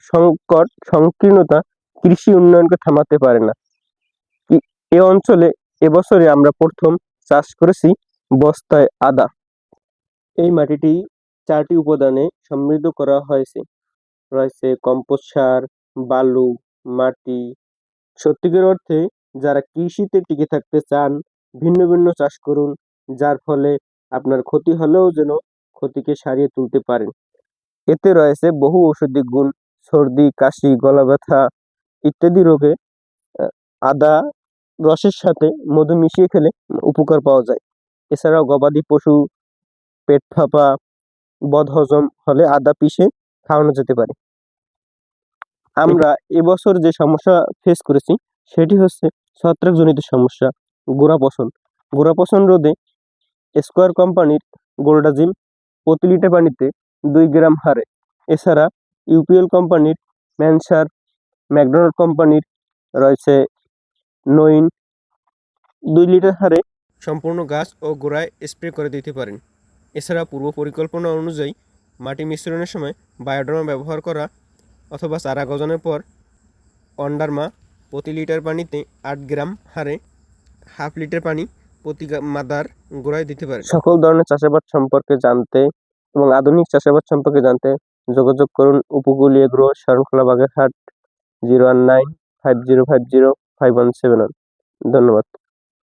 সংকট সংকীর্ণতা কৃষি উন্নয়নকে থামাতে পারে না। এ অঞ্চলে এবছরে আমরা প্রথম চাষ করেছি বস্তায় আদা। এই মাটিটি 4টি উপাদানে সমৃদ্ধ করা হয়েছে। রয়েছে কম্পোস্ট সার, বালু, মাটি। সত্যিকার অর্থে যারা কৃষিতে টিকে থাকতে চান, ভিন্ন ভিন্ন চাষ করুন, যার ফলে আপনার ক্ষতি হলেও যেন ক্ষতিকে সারিয়ে তুলতে পারেন। এতে রয়েছে বহু ঔষধি গুণ। সর্দি, কাশি, গলা ব্যথা ইত্যাদি রোগে আদা রসের সাথে মধু মিশিয়ে খেলে উপকার পাওয়া যায়। এছাড়াও গবাদি পশু পেট ফাঁপা, বদহজম হলে আদা পিষে খাওয়ানো যেতে পারে। আমরা এবছর যে সমস্যা ফেস করেছি সেটি হচ্ছে ছত্রাকজনিত সমস্যা, গোড়া পচন। গোড়া পচন রোধে স্কয়ার কোম্পানির গোল্ডাজিম প্রতি লিটার পানিতে 2 গ্রাম হারে, এছাড়া ইউপিএল কোম্পানির ম্যানসার, ম্যাকডোনাল্ড কোম্পানির রয়েছে নোইন 2 লিটার হারে সম্পূর্ণ গাছ ও গোড়ায় স্প্রে করে দিতে পারেন। এছাড়া পূর্ব পরিকল্পনা অনুযায়ী মাটি মিশ্রণের সময় বায়োডার্মা ব্যবহার করা অথবা চারা গজানোর পর অন্ডারমা প্রতি লিটার পানিতে 8 গ্রাম হারে হাফ লিটার পানি প্রতি মাদার গোড়ায় দিতে পারেন। সকল ধরনের চাষাবাদ সম্পর্কে জানতে এবং আধুনিক চাষাবাদ সম্পর্কে জানতে যোগাযোগ করুন উপকূলীয় এগ্রো, শরণখোলা, বাগেরহাট 01950505171। ধন্যবাদ।